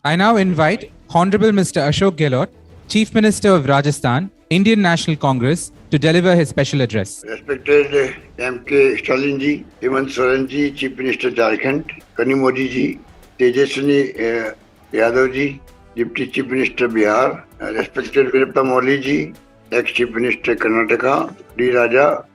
I now invite Honorable Mr. Ashok Gehlot, Chief Minister of Rajasthan, Indian National Congress, to deliver his special address. Respected M.K. Stalin ji, Hemant Soren ji, Chief Minister Jharkhand, Kani Modi ji, Tejaswini Yadav ji, Deputy Chief Minister Bihar, respected Veerappa Moily ji, ex-Chief Minister Karnataka, D. Raja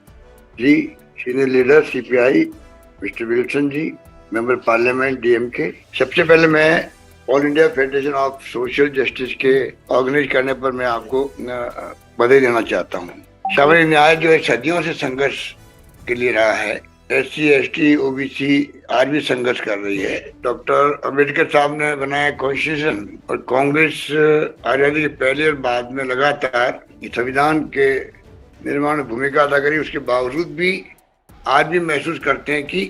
ji, Senior Leader CPI, Mr. Wilson ji, member parliament DMK। सबसे पहले मैं all India federation of social justice के organise करने पर मैं आपको बधाई देना चाहता हूँ। सामाजिक न्याय जो है सदियों से संघर्ष के लिए रहा है। SC, ST, OBC आज भी संघर्ष कर रही है। डॉक्टर अम्बेडकर साहब ने बनाया कॉन्स्टिट्यूशन और कांग्रेस आजादी के पहले और बाद में लगातार संविधान के निर्माण में भूमिका अदा करी। उसके बावजूद भी आज भी महसूस करते हैं कि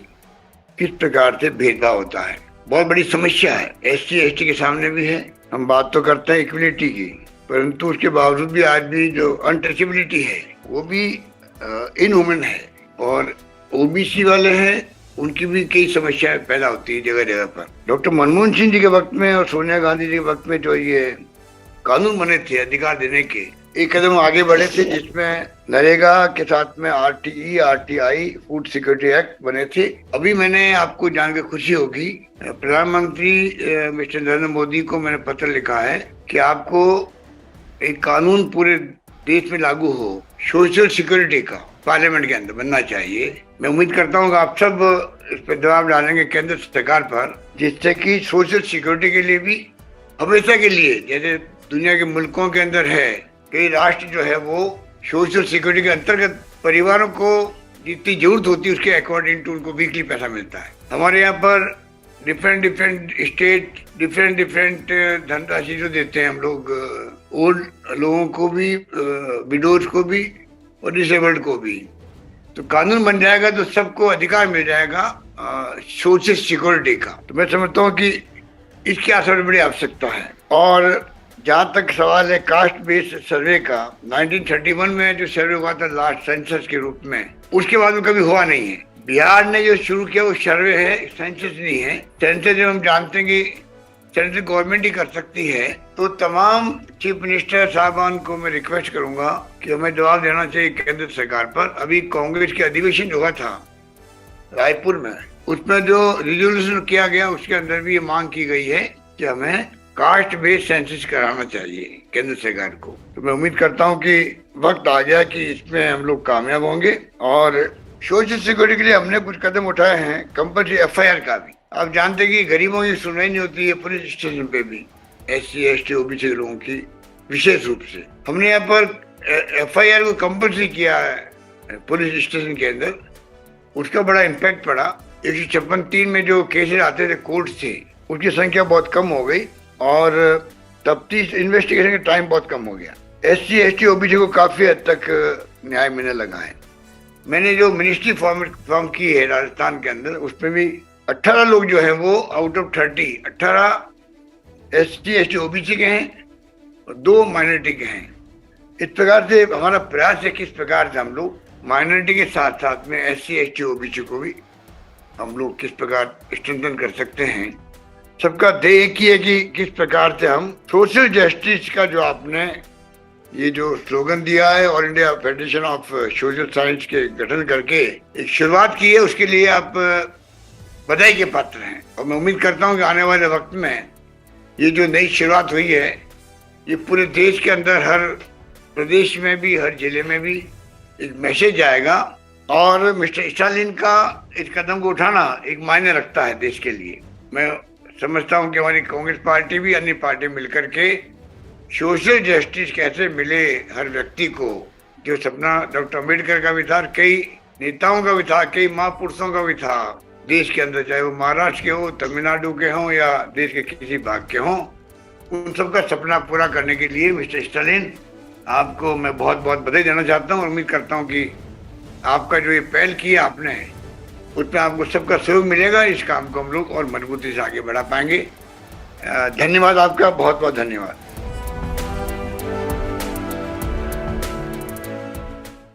किस प्रकार से भेदभाव होता है। बहुत बड़ी समस्या है, SC, ST के सामने भी है। हम बात तो करते हैं इक्वलिटी की, परंतु उसके बावजूद भी आज भी जो अनटचेबिलिटी है वो भी इनह्यूमन है। और OBC वाले हैं, उनकी भी कई समस्याएं पैदा होती है जगह जगह पर। डॉक्टर मनमोहन सिंह जी के वक्त में और सोनिया गांधी जी के वक्त में जो ये कानून बने थे अधिकार देने के, एक कदम आगे बढ़े थे, जिसमें नरेगा के साथ में RTE, RTI, food security act बने थे। अभी मैंने आपको जानकर खुशी होगी, प्रधानमंत्री मिस्टर नरेंद्र मोदी को मैंने पत्र लिखा है कि आपको एक कानून पूरे देश में लागू हो सोशल सिक्योरिटी का, पार्लियामेंट के अंदर बनना चाहिए। मैं उम्मीद करता हूँ कि आप सब इस पर दबाव डालेंगे केंद्र सरकार पर, जिससे कि सोशल सिक्योरिटी के लिए भी हमेशा के लिए, जैसे दुनिया के मुल्कों के अंदर है, कई राष्ट्र जो है वो सोशल सिक्योरिटी के अंतर्गत परिवारों को जितनी जरूरत होती है उसके अकॉर्डिंग टू उनको वीकली पैसा मिलता है। हमारे यहाँ पर डिफरेंट स्टेट डिफरेंट धनराशि जो देते हैं हम लोग, ओल्ड लोगों को भी, विडोज को भी और डिसेबल्ड को भी। तो कानून बन जाएगा तो सबको अधिकार मिल जाएगा सोशल सिक्योरिटी का। तो मैं समझता हूँ कि इसकी सबसे बड़ी आवश्यकता है। और जहाँ तक सवाल है कास्ट बेस्ड सर्वे का, 1931 में जो सर्वे हुआ था लास्ट सेंसस के रूप में, उसके बाद में कभी हुआ नहीं है। बिहार ने जो शुरू किया वो सर्वे है, सेंसस नहीं है। सेंसस जब हम जानते हैं कि सेंट्रल गवर्नमेंट ही कर सकती है, तो तमाम चीफ मिनिस्टर साहबान को मैं रिक्वेस्ट करूंगा कि हमें जवाब देना चाहिए केंद्र सरकार पर। अभी कांग्रेस के अधिवेशन हुआ था रायपुर में, उसमें जो रिजोल्यूशन किया गया उसके अंदर भी ये मांग की गई है कि हमें कास्ट बेस्ड सेंसस कराना चाहिए केंद्र सरकार को। तो मैं उम्मीद करता हूं कि वक्त आ गया कि इसमें हम लोग कामयाब होंगे। और सोशल सिक्योरिटी के लिए हमने कुछ कदम उठाए हैं, कंपल्सरी FIR का भी। आप जानते हैं कि गरीबों की सुनवाई नहीं होती है पुलिस स्टेशन पे भी, SC, ST, OBC लोगों की विशेष रूप से। हमने यहाँ पर FIR को कंपल्सरी किया है पुलिस स्टेशन के अंदर। उसका बड़ा इम्पैक्ट पड़ा। 156(3) में जो केसेस आते थे कोर्ट से, उसकी संख्या बहुत कम हो गई और तफ्तीश इन्वेस्टिगेशन का टाइम बहुत कम हो गया। SC, ST, OBC को काफी हद तक न्याय मिलने लगा है। मैंने जो मिनिस्ट्री फॉर्म की है राजस्थान के अंदर, उसमें भी 18 लोग जो हैं वो out of 30, 18 SC, ST, OBC के हैं और 2 माइनॉरिटी के हैं। इस प्रकार से हमारा प्रयास है किस प्रकार से हम लोग माइनॉरिटी के साथ साथ में SC, ST, OBC को भी हम लोग किस प्रकार स्ट्रेंथन कर सकते हैं। सबका ध्येय एक ही है कि किस प्रकार से हम सोशल जस्टिस का जो आपने ये जो स्लोगन दिया है, all India federation of social science के गठन करके एक शुरुआत की है, उसके लिए आप बधाई के पात्र हैं। और मैं उम्मीद करता हूं कि आने वाले वक्त में ये जो नई शुरुआत हुई है, ये पूरे देश के अंदर हर प्रदेश में भी, हर जिले में भी एक मैसेज जाएगा। और मिस्टर स्टालिन का इस कदम को उठाना एक मायने रखता है देश के लिए। मैं समझता हूं कि हमारी कांग्रेस पार्टी भी अन्य पार्टी मिलकर के सोशल जस्टिस कैसे मिले हर व्यक्ति को, जो सपना डॉक्टर अम्बेडकर का भी था, कई नेताओं का भी था, कई महापुरुषों का भी था देश के अंदर, चाहे वो महाराष्ट्र के हो, तमिलनाडु के हों या देश के किसी भाग के हों, उन सबका सपना पूरा करने के लिए मिस्टर स्टालिन आपको मैं बहुत बहुत बधाई देना चाहता हूँ। और उम्मीद करता हूँ कि आपका जो ये पहल किया आपने, उसमें आपको सबका सहयोग मिलेगा। इस काम को हम लोग और मजबूती से आगे बढ़ा पाएंगे। धन्यवाद आपका, बहुत बहुत धन्यवाद।